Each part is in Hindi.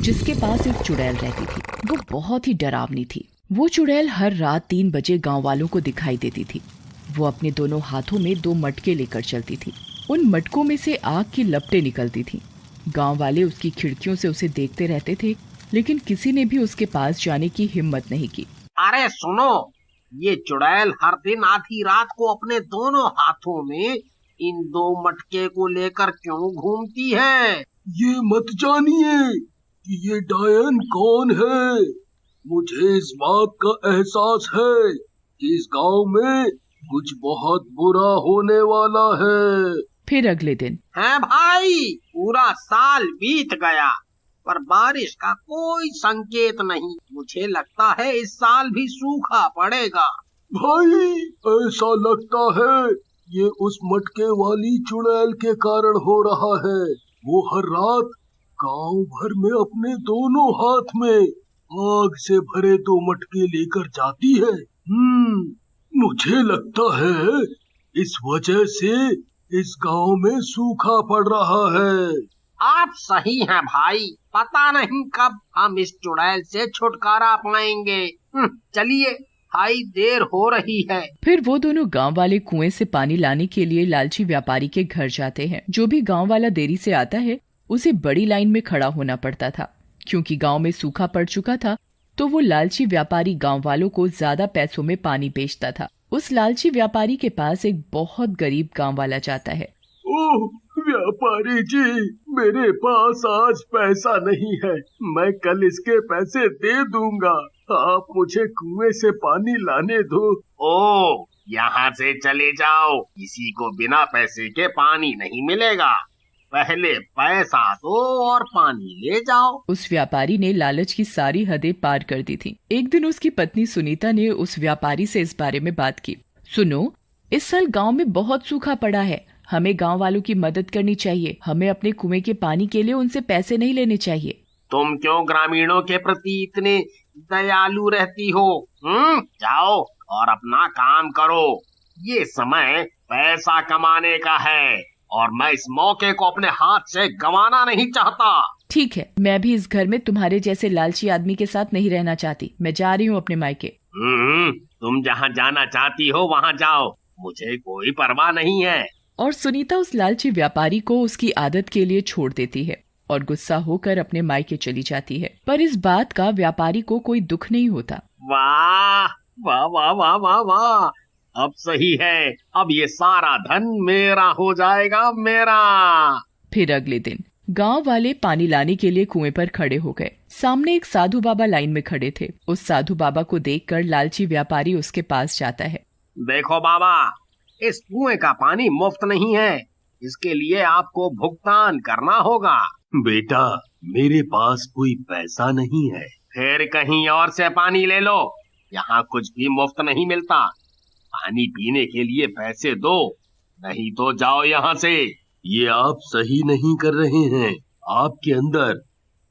जिसके पास एक चुड़ैल रहती थी। वो बहुत ही डरावनी थी। वो चुड़ैल हर रात 3 बजे गांव वालों को दिखाई देती थी। वो अपने दोनों हाथों में 2 मटके लेकर चलती थी। उन मटकों में से आग की लपटें निकलती थी। गांव वाले उसकी खिड़कियों से उसे देखते रहते थे, लेकिन किसी ने भी उसके पास जाने की हिम्मत नहीं की। अरे सुनो, ये चुड़ैल हर दिन आधी रात को अपने दोनों हाथों में इन 2 मटके को लेकर क्यों घूमती है? ये मत जानिए कि ये डायन कौन है। मुझे इस बात का एहसास है कि इस गांव में कुछ बहुत बुरा होने वाला है। फिर अगले दिन है भाई, पूरा साल बीत गया पर बारिश का कोई संकेत नहीं। मुझे लगता है इस साल भी सूखा पड़ेगा। भाई, ऐसा लगता है ये उस मटके वाली चुड़ैल के कारण हो रहा है। वो हर रात गांव भर में अपने दोनों हाथ में आग से भरे 2 मटके लेकर जाती है। मुझे लगता है इस वजह से इस गांव में सूखा पड़ रहा है। आप सही हैं भाई, पता नहीं कब हम इस चुड़ैल से छुटकारा पाएंगे। चलिए भाई, देर हो रही है। फिर वो दोनों गांव वाले कुएं से पानी लाने के लिए लालची व्यापारी के घर जाते हैं। जो भी गांव वाला देरी से आता है उसे बड़ी लाइन में खड़ा होना पड़ता था। क्योंकि गांव में सूखा पड़ चुका था तो वो लालची व्यापारी गांव वालों को ज्यादा पैसों में पानी बेचता था। उस लालची व्यापारी के पास एक बहुत गरीब गांव वाला जाता है। ओह व्यापारी जी, मेरे पास आज पैसा नहीं है। मैं कल इसके पैसे दे दूंगा। आप मुझे कुएं से पानी लाने दो। ओ, यहाँ से चले जाओ, किसी को बिना पैसे के पानी नहीं मिलेगा। पहले पैसा दो और पानी ले जाओ। उस व्यापारी ने लालच की सारी हदें पार कर दी थी। एक दिन उसकी पत्नी सुनीता ने उस व्यापारी से इस बारे में बात की। सुनो, इस साल गांव में बहुत सूखा पड़ा है। हमें गांव वालों की मदद करनी चाहिए। हमें अपने कुएं के पानी के लिए उनसे पैसे नहीं लेने चाहिए। तुम क्यों ग्रामीणों के प्रति इतने दयालु रहती हो? जाओ और अपना काम करो। ये समय पैसा कमाने का है और मैं इस मौके को अपने हाथ से गंवाना नहीं चाहता। ठीक है, मैं भी इस घर में तुम्हारे जैसे लालची आदमी के साथ नहीं रहना चाहती। मैं जा रही हूँ अपने मायके। तुम जहाँ जाना चाहती हो वहाँ जाओ, मुझे कोई परवाह नहीं है। और सुनीता उस लालची व्यापारी को उसकी आदत के लिए छोड़ देती है और गुस्सा होकर अपने मायके चली जाती है। पर इस बात का व्यापारी को कोई दुख नहीं होता। वाह वाह वाह वाह वाह वाह, अब सही है। अब ये सारा धन मेरा हो जाएगा, मेरा। फिर अगले दिन गांव वाले पानी लाने के लिए कुएं पर खड़े हो गए। सामने एक साधु बाबा लाइन में खड़े थे। उस साधु बाबा को देखकर लालची व्यापारी उसके पास जाता है। देखो बाबा, इस कुएं का पानी मुफ्त नहीं है, इसके लिए आपको भुगतान करना होगा। बेटा, मेरे पास कोई पैसा नहीं है। फिर कहीं और से पानी ले लो, यहाँ कुछ भी मुफ्त नहीं मिलता। पानी पीने के लिए पैसे दो, नहीं तो जाओ यहाँ से। ये आप सही नहीं कर रहे हैं। आपके अंदर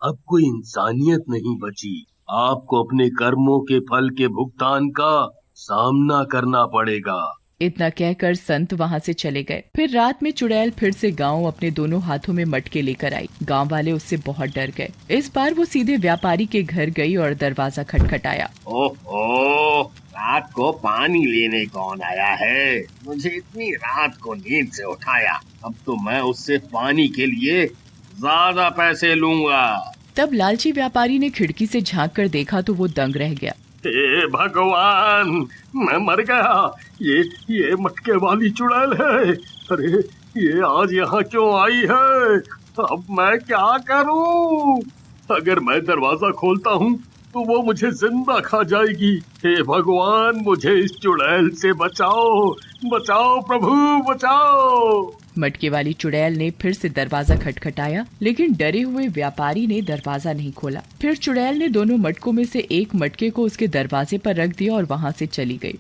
अब कोई इंसानियत नहीं बची। आपको अपने कर्मों के फल के भुगतान का सामना करना पड़ेगा। इतना कहकर संत वहाँ से चले गए। फिर रात में चुड़ैल फिर से गांव अपने दोनों हाथों में मटके लेकर आई। गांव वाले उससे बहुत डर गए। इस बार वो सीधे व्यापारी के घर गई और दरवाजा खटखटाया। ओहो, रात को पानी लेने कौन आया है? मुझे इतनी रात को नींद से उठाया। अब तो मैं उससे पानी के लिए ज्यादा पैसे लूंगा। तब लालची व्यापारी ने खिड़की से झांक कर देखा तो वो दंग रह गया। हे भगवान, मैं मर गया। ये मटके वाली चुड़ैल है। अरे, ये आज यहाँ क्यों आई है? अब मैं क्या करूं? अगर मैं दरवाजा खोलता हूँ तो वो मुझे जिंदा खा जाएगी। हे भगवान, मुझे इस चुड़ैल से बचाओ, बचाओ प्रभु, बचाओ। मटके वाली चुड़ैल ने फिर से दरवाजा खटखटाया, लेकिन डरे हुए व्यापारी ने दरवाजा नहीं खोला। फिर चुड़ैल ने दोनों मटकों में से एक मटके को उसके दरवाजे पर रख दिया और वहाँ से चली गई।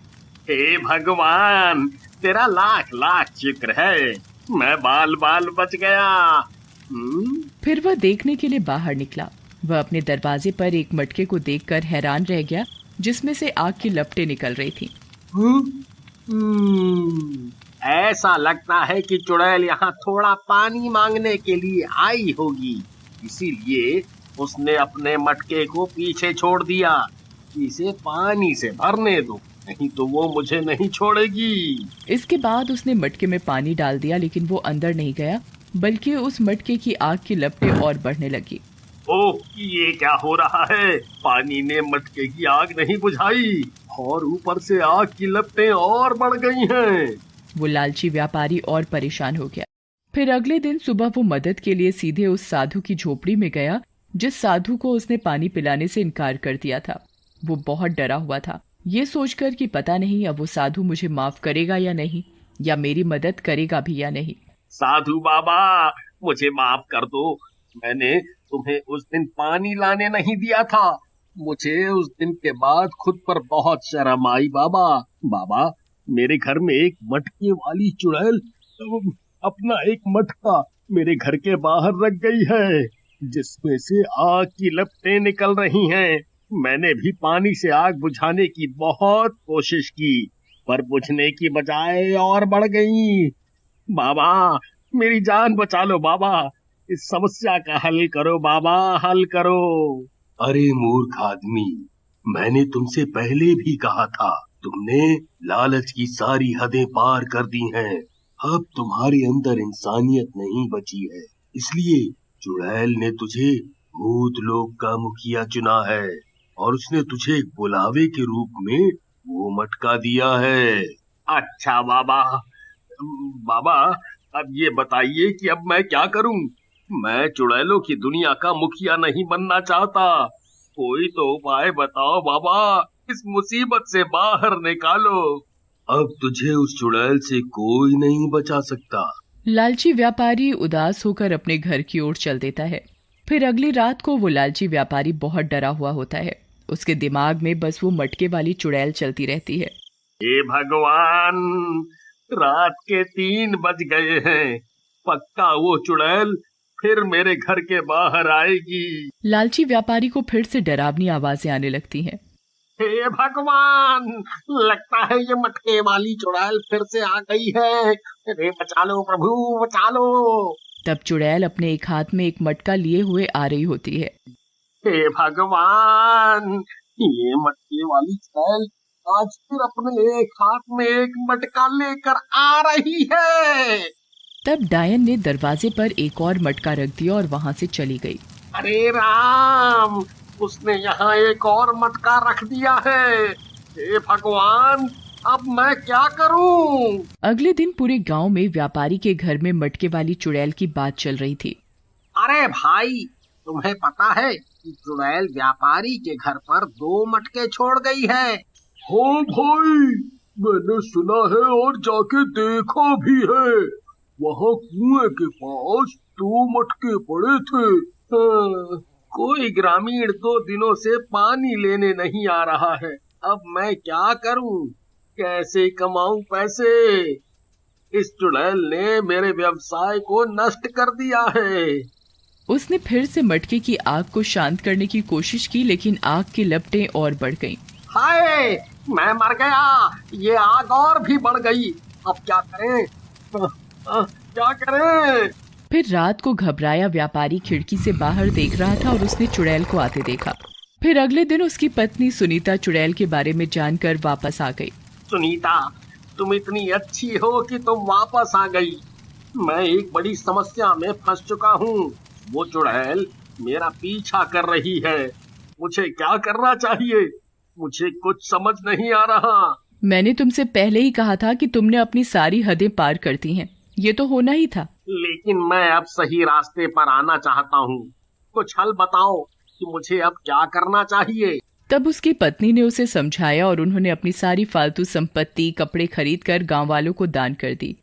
हे भगवान, तेरा लाख लाख शुक्र है, मैं बाल बाल बच गया। फिर वह देखने के लिए बाहर निकला। वह अपने दरवाजे पर एक मटके को देखकर हैरान रह गया, जिसमें से आग की लपटें निकल रही थी। ऐसा लगता है कि चुड़ैल यहाँ थोड़ा पानी मांगने के लिए आई होगी, इसीलिए उसने अपने मटके को पीछे छोड़ दिया। इसे पानी से भरने दो, नहीं तो वो मुझे नहीं छोड़ेगी। इसके बाद उसने मटके में पानी डाल दिया, लेकिन वो अंदर नहीं गया, बल्कि उस मटके की आग की लपटें और बढ़ने लगी। ओह, ये क्या हो रहा है? पानी ने मटके की आग नहीं बुझाई और ऊपर से आग की लपटें और बढ़ गई हैं। वो लालची व्यापारी और परेशान हो गया। फिर अगले दिन सुबह वो मदद के लिए सीधे उस साधु की झोपड़ी में गया, जिस साधु को उसने पानी पिलाने से इनकार कर दिया था। वो बहुत डरा हुआ था, ये सोचकर कि पता नहीं अब वो साधु मुझे माफ करेगा या नहीं, या मेरी मदद करेगा भी या नहीं। साधु बाबा, मुझे माफ कर दो। मैंने तुम्हें उस दिन पानी लाने नहीं दिया था। मुझे उस दिन के बाद खुद पर बहुत शर्म आई। बाबा, मेरे घर में एक मटके वाली चुड़ैल अपना एक मटका मेरे घर के बाहर रख गई है, जिसमें से आग की लपटें निकल रही हैं। मैंने भी पानी से आग बुझाने की बहुत कोशिश की, पर बुझने की बजाय और बढ़ गई। बाबा, मेरी जान बचा लो बाबा। इस समस्या का हल करो बाबा, हल करो। अरे मूर्ख आदमी, मैंने तुमसे पहले भी कहा था, तुमने लालच की सारी हदें पार कर दी हैं। अब तुम्हारे अंदर इंसानियत नहीं बची है, इसलिए चुड़ैल ने तुझे भूत लोक का मुखिया चुना है और उसने तुझे एक बुलावे के रूप में वो मटका दिया है। अच्छा बाबा, अब ये बताइए कि अब मैं क्या करूं? मैं चुड़ैलों की दुनिया का मुखिया नहीं बनना चाहता। कोई तो उपाय बताओ बाबा, इस मुसीबत से बाहर निकालो। अब तुझे उस चुड़ैल से कोई नहीं बचा सकता। लालची व्यापारी उदास होकर अपने घर की ओर चल देता है। फिर अगली रात को वो लालची व्यापारी बहुत डरा हुआ होता है। उसके दिमाग में बस वो मटके वाली चुड़ैल चलती रहती है। हे भगवान, रात के 3 बज गए हैं। पक्का वो चुड़ैल फिर मेरे घर के बाहर आएगी। लालची व्यापारी को फिर से डरावनी आवाजें आने लगती हैं। हे भगवान, लगता है ये मटके वाली चुड़ैल फिर से आ गई है। अरे बचा लो प्रभु, बचा लो। तब चुड़ैल अपने एक हाथ में एक मटका लिए हुए आ रही होती है। हे भगवान, ये मटके वाली चुड़ैल आज फिर अपने एक हाथ में एक मटका लेकर आ रही है। तब डायन ने दरवाजे पर एक और मटका रख दिया और वहां से चली गई। अरे राम, उसने यहाँ एक और मटका रख दिया है। हे भगवान, अब मैं क्या करूं? अगले दिन पूरे गांव में व्यापारी के घर में मटके वाली चुड़ैल की बात चल रही थी। अरे भाई, तुम्हें पता है कि चुड़ैल व्यापारी के घर पर 2 मटके छोड़ गई है। हाँ भाई, मैंने सुना है और जाके देखा भी है। वहाँ कुएं के पास 2 मटके पड़े थे। कोई ग्रामीण 2 दिनों से पानी लेने नहीं आ रहा है। अब मैं क्या करूं? कैसे कमाऊं पैसे? इस चुड़ैल ने मेरे व्यवसाय को नष्ट कर दिया है। उसने फिर से मटके की आग को शांत करने की कोशिश की, लेकिन आग की लपटें और बढ़ गईं। हाय, मैं मर गया। ये आग और भी बढ़ गई। अब क्या करें? क्या करें? फिर रात को घबराया व्यापारी खिड़की से बाहर देख रहा था और उसने चुड़ैल को आते देखा। फिर अगले दिन उसकी पत्नी सुनीता चुड़ैल के बारे में जानकर वापस आ गई। सुनीता, तुम इतनी अच्छी हो कि तुम वापस आ गई। मैं एक बड़ी समस्या में फंस चुका हूँ। वो चुड़ैल मेरा पीछा कर रही है। मुझे क्या करना चाहिए? मुझे कुछ समझ नहीं आ रहा। मैंने तुमसे पहले ही कहा था कि तुमने अपनी सारी हदें पार कर दी हैं। ये तो होना ही था। लेकिन मैं अब सही रास्ते पर आना चाहता हूँ। कुछ हल बताओ कि मुझे अब क्या करना चाहिए। तब उसकी पत्नी ने उसे समझाया और उन्होंने अपनी सारी फालतू संपत्ति, कपड़े खरीदकर गांव वालों को दान कर दी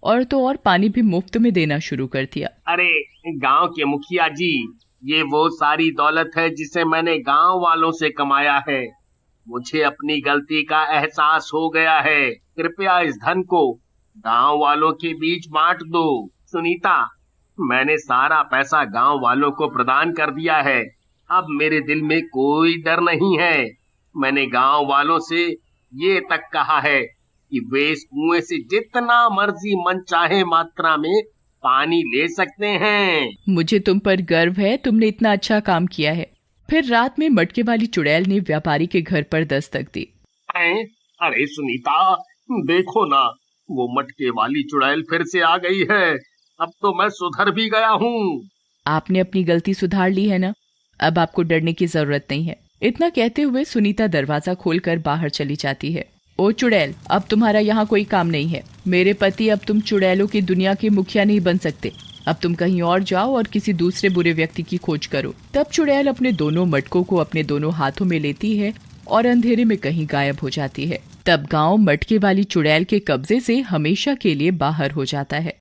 और तो और पानी भी मुफ्त में देना शुरू कर दिया। अरे गांव के मुखिया जी, ये वो सारी दौलत है जिसे मैंने गांव वालों से कमाया है। मुझे अपनी गलती का एहसास हो गया है। कृपया इस धन को गांव वालों के बीच बांट दो। सुनीता, मैंने सारा पैसा गांव वालों को प्रदान कर दिया है। अब मेरे दिल में कोई डर नहीं है। मैंने गांव वालों से ये तक कहा है कि वे इस कुएं से जितना मर्जी मन चाहे मात्रा में पानी ले सकते हैं। मुझे तुम पर गर्व है, तुमने इतना अच्छा काम किया है। फिर रात में मटके वाली चुड़ैल ने व्यापारी के घर पर दस्तक दी। अरे सुनीता, देखो ना, वो मटके वाली चुड़ैल फिर से आ गई है। अब तो मैं सुधर भी गया हूँ। आपने अपनी गलती सुधार ली है ना, अब आपको डरने की जरूरत नहीं है। इतना कहते हुए सुनीता दरवाजा खोलकर बाहर चली जाती है। ओ चुड़ैल, अब तुम्हारा यहाँ कोई काम नहीं है। मेरे पति, अब तुम चुड़ैलों की दुनिया के मुखिया नहीं बन सकते। अब तुम कहीं और जाओ और किसी दूसरे बुरे व्यक्ति की खोज करो। तब चुड़ैल अपने दोनों मटकों को अपने दोनों हाथों में लेती है और अंधेरे में कहीं गायब हो जाती है। तब गांव मटके वाली चुड़ैल के कब्जे से हमेशा के लिए बाहर हो जाता है।